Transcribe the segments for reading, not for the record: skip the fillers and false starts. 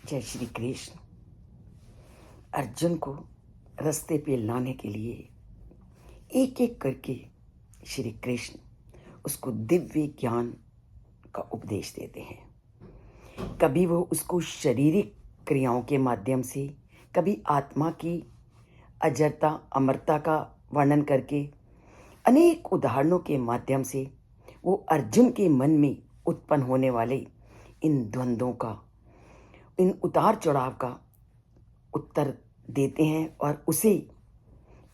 जय श्री कृष्ण। अर्जुन को रास्ते पे लाने के लिए एक एक करके श्री कृष्ण उसको दिव्य ज्ञान का उपदेश देते हैं। कभी वो उसको शारीरिक क्रियाओं के माध्यम से, कभी आत्मा की अजरता अमरता का वर्णन करके, अनेक उदाहरणों के माध्यम से वो अर्जुन के मन में उत्पन्न होने वाले इन द्वंद्वों का, इन उतार चढ़ाव का उत्तर देते हैं और उसे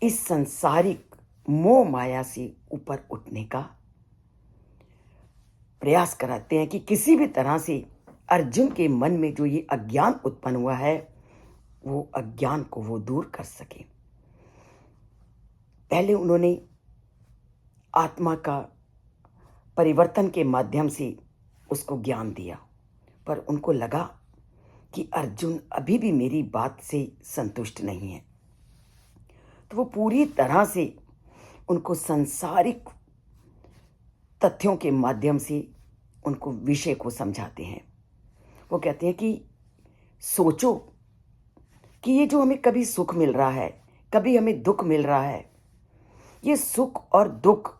इस सांसारिक मोह माया से ऊपर उठने का प्रयास कराते हैं कि किसी भी तरह से अर्जुन के मन में जो ये अज्ञान उत्पन्न हुआ है वो अज्ञान को वो दूर कर सके। पहले उन्होंने आत्मा का परिवर्तन के माध्यम से उसको ज्ञान दिया, पर उनको लगा कि अर्जुन अभी भी मेरी बात से संतुष्ट नहीं है, तो वो पूरी तरह से उनको सांसारिक तथ्यों के माध्यम से उनको विषय को समझाते हैं। वो कहते हैं कि सोचो कि ये जो हमें कभी सुख मिल रहा है, कभी हमें दुख मिल रहा है, ये सुख और दुख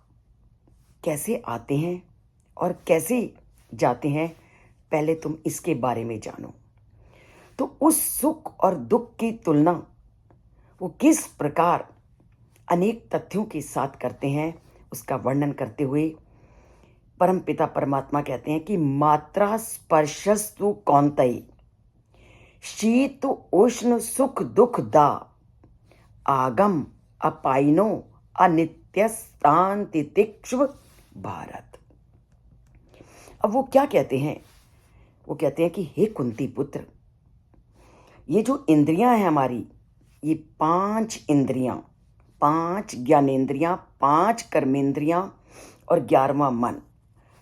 कैसे आते हैं और कैसे जाते हैं, पहले तुम इसके बारे में जानो। तो उस सुख और दुख की तुलना वो किस प्रकार अनेक तथ्यों के साथ करते हैं, उसका वर्णन करते हुए परमपिता परमात्मा कहते हैं कि मात्रा स्पर्शस्तु कौन्तेय शीत उष्ण सुख दुख दा आगम अपाइनो अनित्यस्तान तितिक्ष्व भारत। अब वो क्या कहते हैं? वो कहते हैं कि हे कुंती पुत्र, ये जो इंद्रियां हैं हमारी, ये 5 इंद्रियां, 5 ज्ञानेंद्रियां, 5 कर्मेंद्रियां और 11वां मन।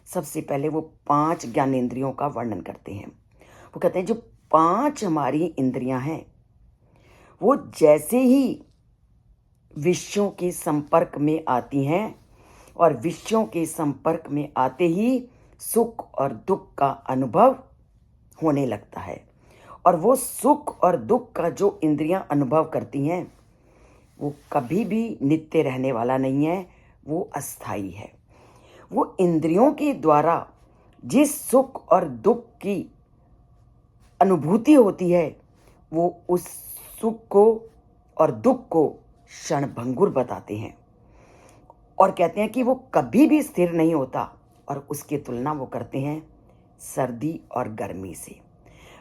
सबसे पहले वो 5 ज्ञानेंद्रियों का वर्णन करते हैं। वो कहते हैं जो 5 हमारी इंद्रियां हैं वो जैसे ही विषयों के संपर्क में आती हैं और विषयों के संपर्क में आते ही सुख और दुख का अनुभव होने लगता है। और वो सुख और दुख का जो इंद्रियां अनुभव करती हैं वो कभी भी नित्य रहने वाला नहीं है, वो अस्थाई है। वो इंद्रियों के द्वारा जिस सुख और दुख की अनुभूति होती है वो उस सुख को और दुख को क्षणभंगुर बताते हैं और कहते हैं कि वो कभी भी स्थिर नहीं होता। और उसकी तुलना वो करते हैं सर्दी और गर्मी से।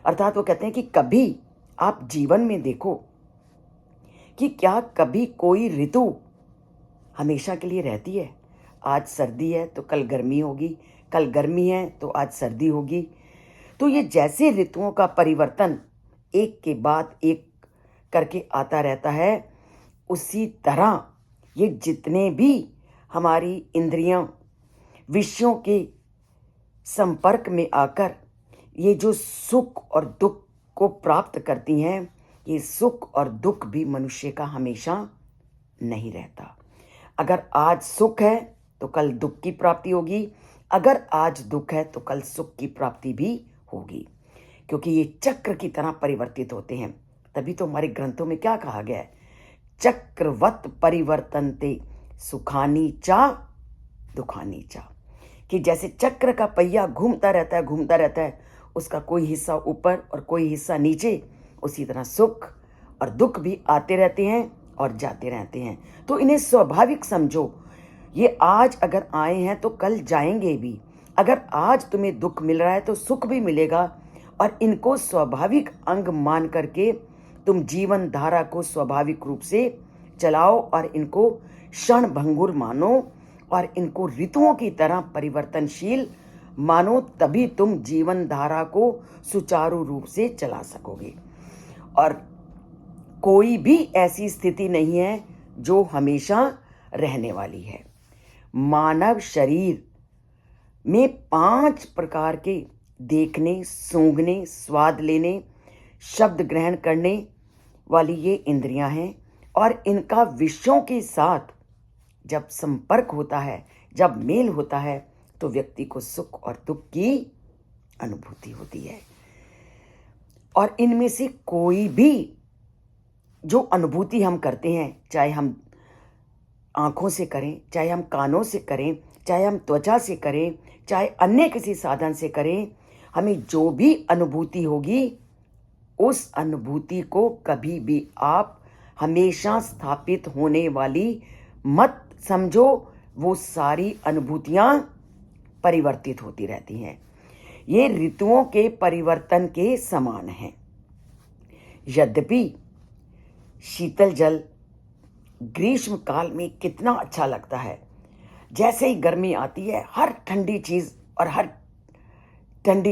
अर्थात वो कहते हैं कि कभी आप जीवन में देखो कि क्या कभी कोई ऋतु हमेशा के लिए रहती है? आज सर्दी है तो कल गर्मी होगी, कल गर्मी है तो आज सर्दी होगी। तो ये जैसे ऋतुओं का परिवर्तन एक के बाद एक करके आता रहता है, उसी तरह ये जितने भी हमारी इंद्रियां विषयों के संपर्क में आकर ये जो सुख और दुख को प्राप्त करती हैं, ये सुख और दुख भी मनुष्य का हमेशा नहीं रहता। अगर आज सुख है तो कल दुख की प्राप्ति होगी, अगर आज दुख है तो कल सुख की प्राप्ति भी होगी, क्योंकि ये चक्र की तरह परिवर्तित होते हैं। तभी तो हमारे ग्रंथों में क्या कहा गया है? चक्रवत परिवर्तनते सुखानी चा दुखानी चा। कि जैसे चक्र का पहिया घूमता रहता है, उसका कोई हिस्सा ऊपर और कोई हिस्सा नीचे, उसी तरह सुख और दुख भी आते रहते हैं और जाते रहते हैं। तो इन्हें स्वाभाविक समझो। ये आज अगर आए हैं तो कल जाएंगे भी। अगर आज तुम्हें दुख मिल रहा है तो सुख भी मिलेगा। और इनको स्वाभाविक अंग मान करके तुम जीवन धारा को स्वाभाविक रूप से चलाओ और इनको क्षण भंगुर मानो और इनको ऋतुओं की तरह परिवर्तनशील मानो, तभी तुम जीवन धारा को सुचारू रूप से चला सकोगे। और कोई भी ऐसी स्थिति नहीं है जो हमेशा रहने वाली है। मानव शरीर में 5 प्रकार के देखने, सूंघने, स्वाद लेने, शब्द ग्रहण करने वाली ये इंद्रियां हैं और इनका विषयों के साथ जब संपर्क होता है, जब मेल होता है, तो व्यक्ति को सुख और दुख की अनुभूति होती है। और इनमें से कोई भी जो अनुभूति हम करते हैं, चाहे हम आँखों से करें, चाहे हम कानों से करें, चाहे हम त्वचा से करें, चाहे अन्य किसी साधन से करें, हमें जो भी अनुभूति होगी, उस अनुभूति को कभी भी आप हमेशा स्थापित होने वाली मत समझो। वो सारी अनुभूतियाँ परिवर्तित होती रहती हैं। ये ऋतुओं के परिवर्तन के समान हैं। यद्यपि शीतल जल ग्रीष्म काल में कितना अच्छा लगता है। जैसे ही गर्मी आती है, हर ठंडी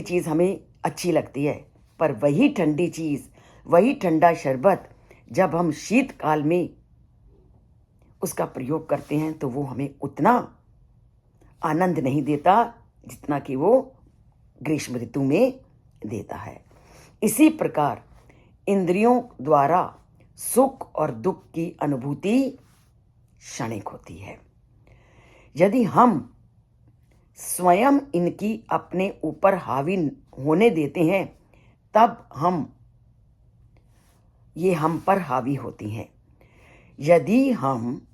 चीज़ हमें अच्छी लगती है। पर वही ठंडी चीज़, वही ठंडा शरबत जब हम शीतकाल में उसका प्रयोग करते हैं तो वो हमें उतना आनंद नहीं देता जितना कि वो ग्रीष्म ऋतु में देता है। इसी प्रकार इंद्रियों द्वारा सुख और दुख की अनुभूति क्षणिक होती है। यदि हम स्वयं इनकी अपने ऊपर हावी होने देते हैं, तब ये हम पर हावी होती हैं। यदि हम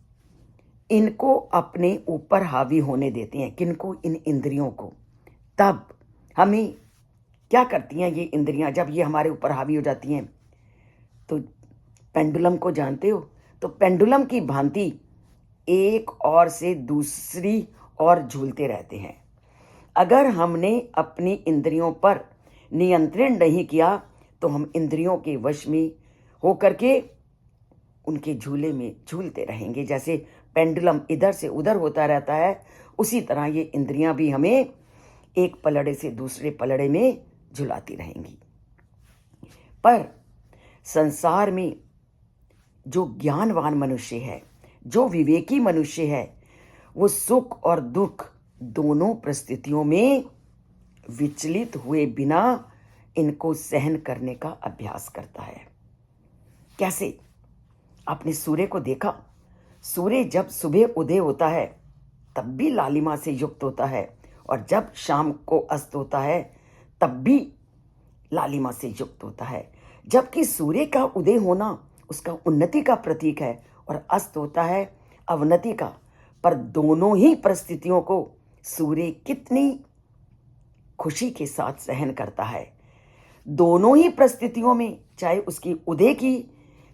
इनको अपने ऊपर हावी होने देते हैं, किनको? इन इंद्रियों को, तब हमें क्या करती हैं ये इंद्रियां? जब ये हमारे ऊपर हावी हो जाती हैं तो पेंडुलम को जानते हो? तो पेंडुलम की भांति एक ओर से दूसरी ओर झूलते रहते हैं। अगर हमने अपनी इंद्रियों पर नियंत्रण नहीं किया तो हम इंद्रियों के वश में होकर के उनके झूले में झूलते रहेंगे। जैसे पेंडुलम इधर से उधर होता रहता है, उसी तरह ये इंद्रियां भी हमें एक पलड़े से दूसरे पलड़े में झुलाती रहेंगी। पर संसार में जो ज्ञानवान मनुष्य है, जो विवेकी मनुष्य है, वो सुख और दुख दोनों परिस्थितियों में विचलित हुए बिना इनको सहन करने का अभ्यास करता है। कैसे? आपने सूर्य को देखा? सूर्य जब सुबह उदय होता है तब भी लालिमा से युक्त होता है, और जब शाम को अस्त होता है तब भी लालिमा से युक्त होता है। जबकि सूर्य का उदय होना उसका उन्नति का प्रतीक है और अस्त होता है अवनति का। पर दोनों ही परिस्थितियों को सूर्य कितनी खुशी के साथ सहन करता है। दोनों ही परिस्थितियों में, चाहे उसकी उदय की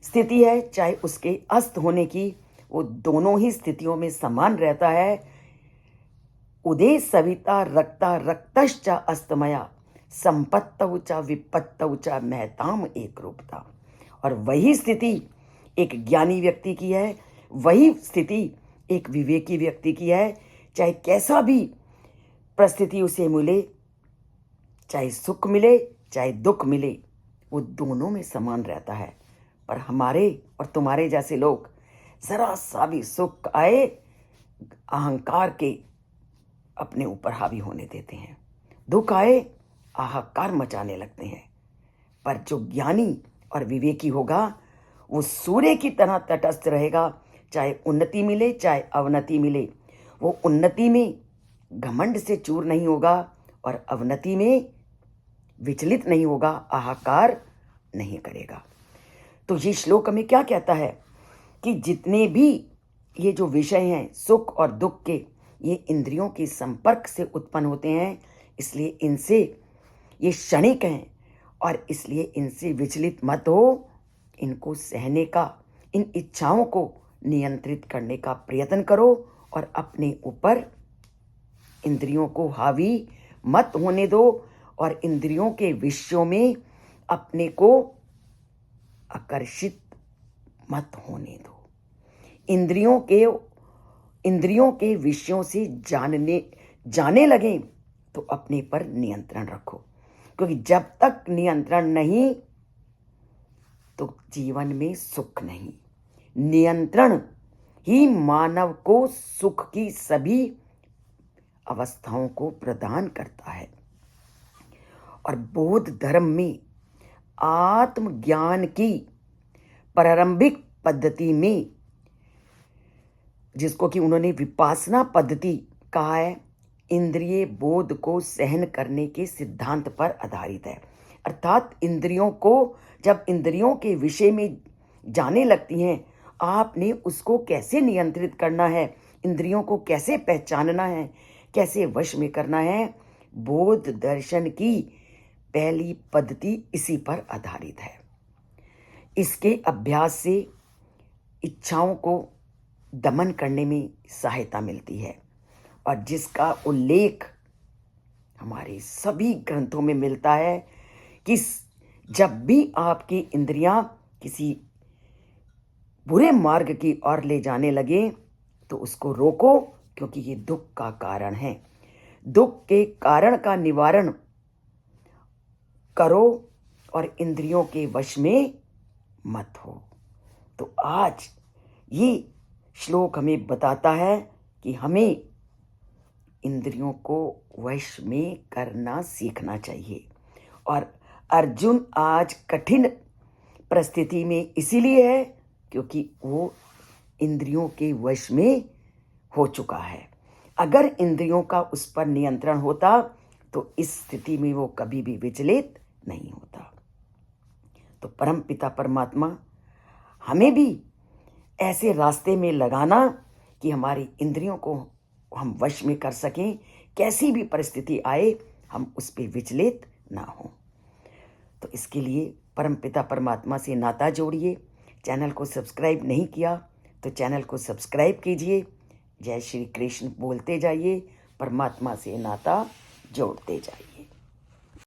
स्थिति है चाहे उसके अस्त होने की, वो दोनों ही स्थितियों में समान रहता है। उदय सविता रक्ता रक्तश्च अस्तमया संपत्तौ च विपत्तौ च महताम एक रूपता। और वही स्थिति एक ज्ञानी व्यक्ति की है, वही स्थिति एक विवेकी व्यक्ति की है। चाहे कैसा भी परिस्थिति उसे मिले, चाहे सुख मिले चाहे दुख मिले, वो दोनों में समान रहता है। पर हमारे और तुम्हारे जैसे लोग जरा सा भी सुख आए, अहंकार के अपने ऊपर हावी होने देते हैं, दुख आए हाहाकार मचाने लगते हैं। पर जो ज्ञानी और विवेकी होगा वो सूर्य की तरह तटस्थ रहेगा, चाहे उन्नति मिले चाहे अवनति मिले। वो उन्नति में घमंड से चूर नहीं होगा और अवनति में विचलित नहीं होगा, हाहाकार नहीं करेगा। तो ये श्लोक हमें क्या कहता है कि जितने भी ये जो विषय हैं सुख और दुख के, ये इंद्रियों के संपर्क से उत्पन्न होते हैं, इसलिए इनसे ये क्षणिक हैं और इसलिए इनसे विचलित मत हो। इनको सहने का, इन इच्छाओं को नियंत्रित करने का प्रयत्न करो और अपने ऊपर इंद्रियों को हावी मत होने दो और इंद्रियों के विषयों में अपने को आकर्षित मत होने दो। इंद्रियों के विषयों से जाने लगे तो अपने पर नियंत्रण रखो, क्योंकि जब तक नियंत्रण नहीं तो जीवन में सुख नहीं। नियंत्रण ही मानव को सुख की सभी अवस्थाओं को प्रदान करता है। और बौद्ध धर्म में आत्मज्ञान की प्रारंभिक पद्धति में, जिसको कि उन्होंने विपासना पद्धति कहा है, इंद्रिय बोध को सहन करने के सिद्धांत पर आधारित है। अर्थात इंद्रियों को जब इंद्रियों के विषय में जाने लगती हैं, आपने उसको कैसे नियंत्रित करना है, इंद्रियों को कैसे पहचानना है, कैसे वश में करना है, बोध दर्शन की पहली पद्धति इसी पर आधारित है। इसके अभ्यास से इच्छाओं को दमन करने में सहायता मिलती है और जिसका उल्लेख हमारे सभी ग्रंथों में मिलता है कि जब भी आपकी इंद्रियां किसी बुरे मार्ग की ओर ले जाने लगे तो उसको रोको, क्योंकि ये दुख का कारण है। दुख के कारण का निवारण करो और इंद्रियों के वश में मत हो। तो आज ये श्लोक हमें बताता है कि हमें इंद्रियों को वश में करना सीखना चाहिए। और अर्जुन आज कठिन परिस्थिति में इसीलिए है क्योंकि वो इंद्रियों के वश में हो चुका है। अगर इंद्रियों का उस पर नियंत्रण होता तो इस स्थिति में वो कभी भी विचलित नहीं होता। तो परम पिता परमात्मा हमें भी ऐसे रास्ते में लगाना कि हमारी इंद्रियों को हम वश में कर सकें, कैसी भी परिस्थिति आए हम उस पर विचलित ना हों। तो इसके लिए परम पिता परमात्मा से नाता जोड़िए। चैनल को सब्सक्राइब नहीं किया तो चैनल को सब्सक्राइब कीजिए। जय श्री कृष्ण बोलते जाइए, परमात्मा से नाता जोड़ते जाइए।